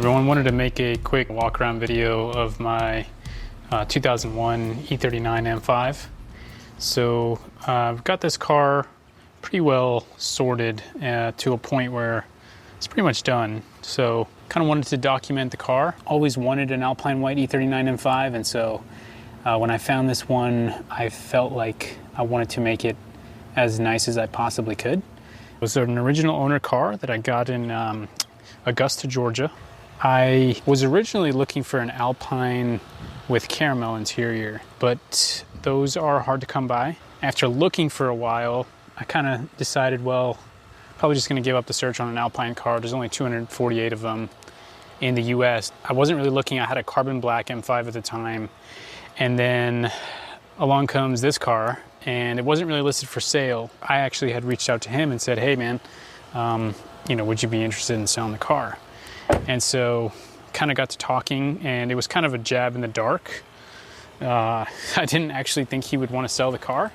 Everyone, wanted to make a quick walk around video of my 2001 E39 M5. So I've got this car pretty well sorted to a point where it's pretty much done. So kind of wanted to document the car. Always wanted an Alpine white E39 M5, and so when I found this one, I felt like I wanted to make it as nice as I possibly could. It was an original owner car that I got in Augusta, Georgia. I was originally looking for an Alpine with caramel interior, but those are hard to come by. After looking for a while, I kind of decided, well, probably just going to give up the search on an Alpine car. There's only 248 of them in the US. I wasn't really looking. I had a carbon black M5 at the time, and then along comes this car, and it wasn't really listed for sale. I actually had reached out to him and said, hey man, would you be interested in selling the car? And so kind of got to talking, and it was kind of a jab in the dark. I didn't actually think he would want to sell the car.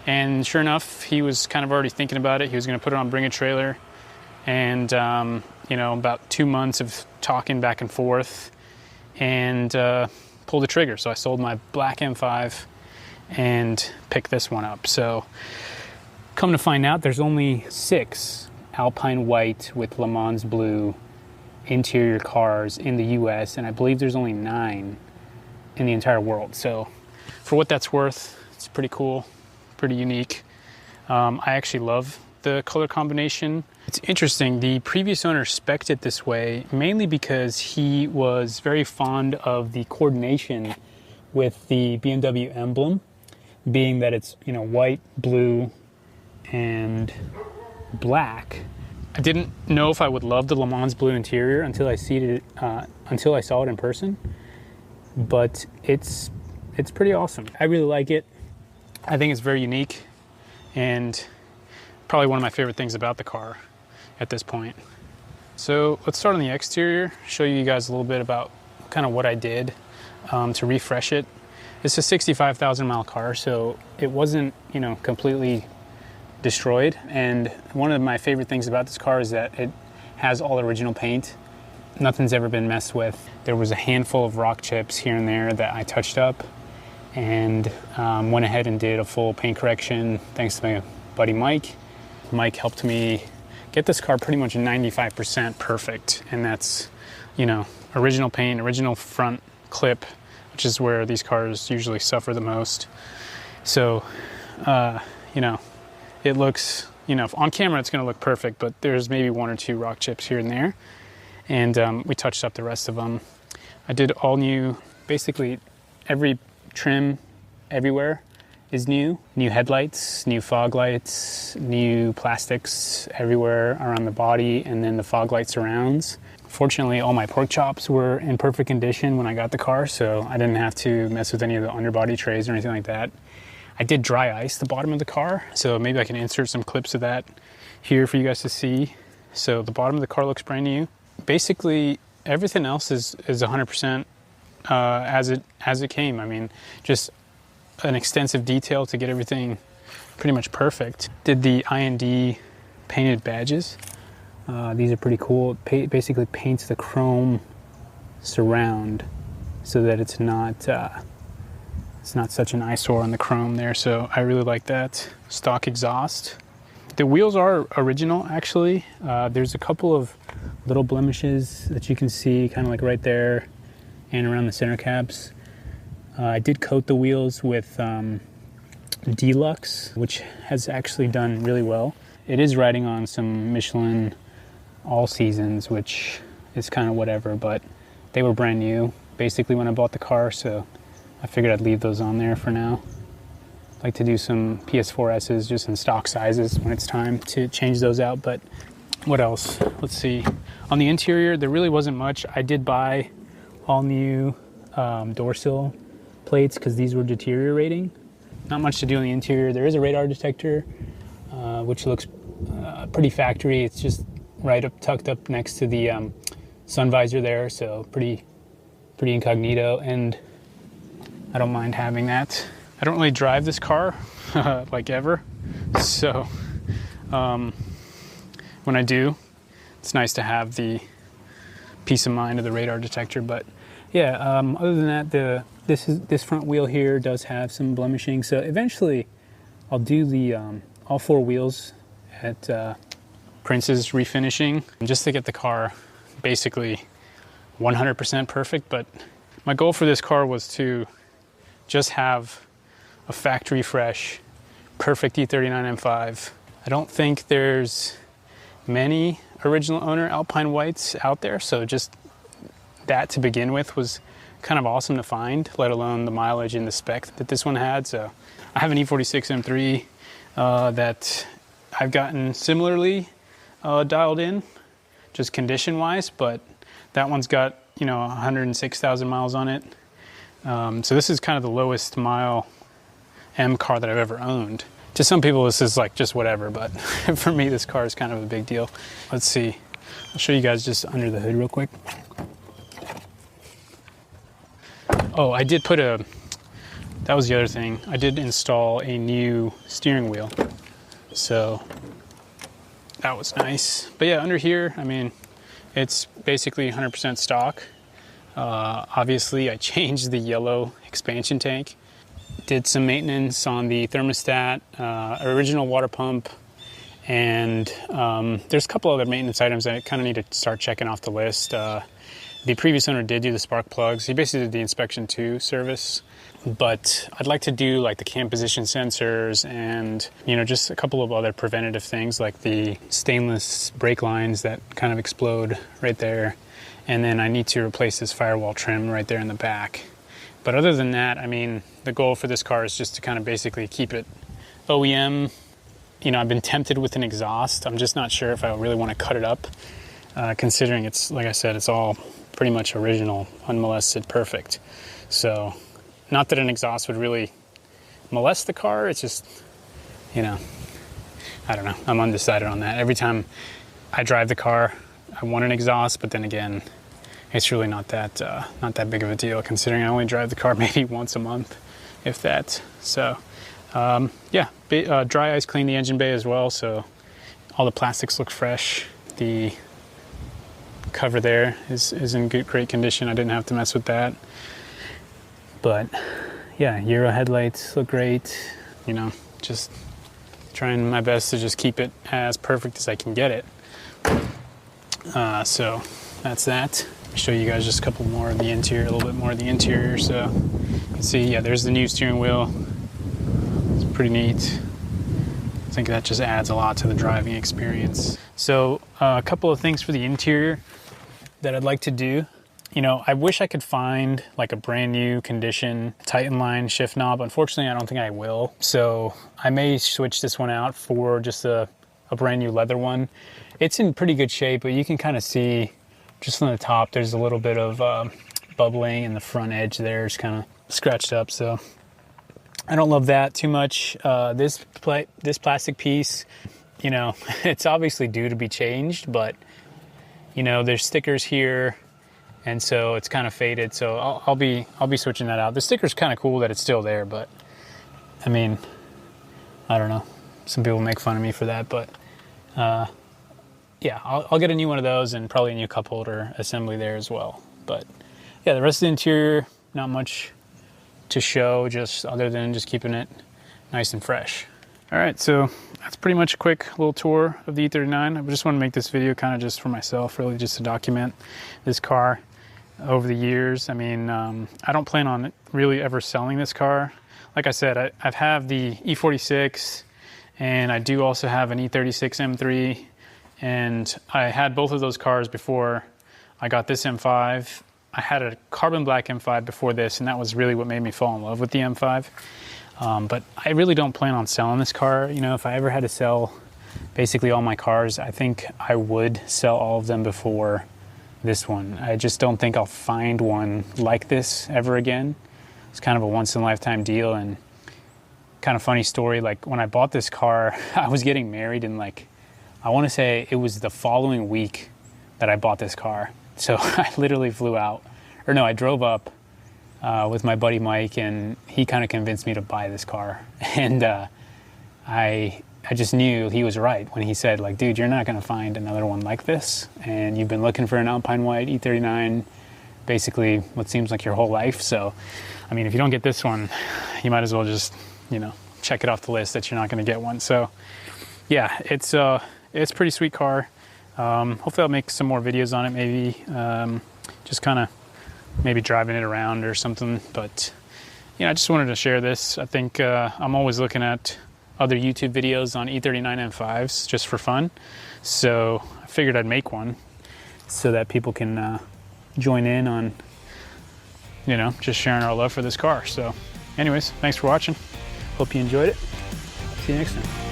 And sure enough, he was kind of already thinking about it. He was going to put it on Bring a Trailer. And, about 2 months of talking back and forth, and pulled the trigger. So I sold my black M5 and picked this one up. So come to find out, there's only 6 Alpine white with Le Mans blue interior cars in the US, and I believe there's only 9 in the entire world. So for what that's worth, it's pretty cool, pretty unique. I actually love the color combination. It's interesting, the previous owner spec'd it this way mainly because he was very fond of the coordination with the BMW emblem, being that it's white, blue, and black. I didn't know if I would love the Le Mans blue interior until I saw it in person, but it's pretty awesome. I really like it. I think it's very unique, and probably one of my favorite things about the car at this point. So let's start on the exterior, show you guys a little bit about kind of what I did to refresh it. It's a 65,000 mile car, so it wasn't completely destroyed. And one of my favorite things about this car is that it has all original paint. Nothing's ever been messed with. There was a handful of rock chips here and there that I touched up, and went ahead and did a full paint correction thanks to my buddy Mike. Mike helped me get this car pretty much 95% perfect, and that's original paint, original front clip, which is where these cars usually suffer the most. So it looks, on camera it's going to look perfect, but there's maybe 1 or 2 rock chips here and there. And we touched up the rest of them. I did all new, basically every trim everywhere is new. New headlights, new fog lights, new plastics everywhere around the body, and then the fog light surrounds. Fortunately, all my pork chops were in perfect condition when I got the car, so I didn't have to mess with any of the underbody trays or anything like that. I did dry ice the bottom of the car, so maybe I can insert some clips of that here for you guys to see. So the bottom of the car looks brand new. Basically, everything else is 100% as it came. I mean, just an extensive detail to get everything pretty much perfect. Did the IND painted badges. These are pretty cool. It basically paints the chrome surround so that it's not such an eyesore on the chrome there, so I really like that. Stock exhaust. The wheels are original, actually. There's a couple of little blemishes that you can see kind of like right there and around the center caps. I did coat the wheels with Deluxe, which has actually done really well. It is riding on some Michelin All Seasons, which is kind of whatever, but they were brand new basically when I bought the car, so I figured I'd leave those on there for now. I'd like to do some PS4S's just in stock sizes when it's time to change those out, but what else? Let's see. On the interior, there really wasn't much. I did buy all new door sill plates because these were deteriorating. Not much to do on the interior. There is a radar detector, which looks pretty factory. It's just right up, tucked up next to the sun visor there, so pretty incognito, and I don't mind having that. I don't really drive this car like ever, so when I do, it's nice to have the peace of mind of the radar detector. But yeah, other than that, this front wheel here does have some blemishing. So eventually I'll do the all four wheels at Prince's refinishing just to get the car basically 100% perfect. But my goal for this car was to just have a factory fresh, perfect E39 M5. I don't think there's many original owner Alpine whites out there, so just that to begin with was kind of awesome to find, let alone the mileage and the spec that this one had. So I have an E46 M3 that I've gotten similarly dialed in, just condition wise, but that one's got, you know, 106,000 miles on it. So this is kind of the lowest mile M car that I've ever owned. To some people this is like just whatever, but for me this car is kind of a big deal. Let's see, I'll show you guys just under the hood real quick. Oh, I did put that was the other thing. I did install a new steering wheel, so that was nice. But yeah, under here, I mean, it's basically 100% stock. Obviously I changed the yellow expansion tank. Did some maintenance on the thermostat, original water pump, and there's a couple other maintenance items that I kind of need to start checking off the list. The previous owner did do the spark plugs. He basically did the inspection 2 service, but I'd like to do like the cam position sensors and, you know, just a couple of other preventative things like the stainless brake lines that kind of explode right there. And then I need to replace this firewall trim right there in the back. But other than that, I mean, the goal for this car is just to kind of basically keep it OEM. You know, I've been tempted with an exhaust. I'm just not sure if I really want to cut it up, considering it's, like I said, it's all pretty much original, unmolested, perfect. So, not that an exhaust would really molest the car, it's just, you know, I don't know, I'm undecided on that. Every time I drive the car, I want an exhaust, but then again, it's really not that big of a deal, considering I only drive the car maybe once a month, if that. So, yeah, dry ice clean the engine bay as well, so all the plastics look fresh. The cover there is in great condition. I didn't have to mess with that. But yeah, Euro headlights look great. You know, just trying my best to just keep it as perfect as I can get it. So that's that. I'll show you guys just a couple more of the interior, a little bit more of the interior. So you can see, yeah, there's the new steering wheel. It's pretty neat. I think that just adds a lot to the driving experience. So a couple of things for the interior that I'd like to do. You know, I wish I could find like a brand new condition Titan line shift knob. Unfortunately, I don't think I will. So I may switch this one out for just a brand new leather one. It's in pretty good shape, but you can kind of see just on the top, there's a little bit of bubbling, and the front edge there is kind of scratched up. So I don't love that too much. This plastic piece, you know, it's obviously due to be changed, but you know, there's stickers here, and so it's kind of faded. So I'll be switching that out. The sticker's kind of cool that it's still there, but I mean, I don't know. Some people make fun of me for that, but yeah, I'll get a new one of those and probably a new cup holder assembly there as well. But yeah, the rest of the interior, not much to show, just other than just keeping it nice and fresh. All right, so that's pretty much a quick little tour of the E39. I just want to make this video kind of just for myself, really just to document this car over the years. I mean, I don't plan on really ever selling this car. Like I said, I have the E46, and I do also have an E36 M3, and I had both of those cars before I got this M5. I had a carbon black M5 before this, and that was really what made me fall in love with the M5. But I really don't plan on selling this car. You know, if I ever had to sell basically all my cars, I think I would sell all of them before this one. I just don't think I'll find one like this ever again. It's kind of a once-in-a-lifetime deal, and kind of funny story, like when I bought this car, I was getting married, and like, I want to say it was the following week that I bought this car. So I literally flew out, or no, I drove up with my buddy Mike, and he kind of convinced me to buy this car. And I I just knew he was right when he said, like, dude, you're not gonna find another one like this, and you've been looking for an Alpine White E39 basically what seems like your whole life. So, I mean, if you don't get this one, you might as well just, you know, check it off the list that you're not gonna get one. So, yeah, it's a pretty sweet car. Hopefully I'll make some more videos on it, maybe just kind of maybe driving it around or something. But, you know, I just wanted to share this. I think I'm always looking at other YouTube videos on E39 M5s just for fun. So I figured I'd make one so that people can join in on, you know, just sharing our love for this car. So anyways, thanks for watching. Hope you enjoyed it. See you next time.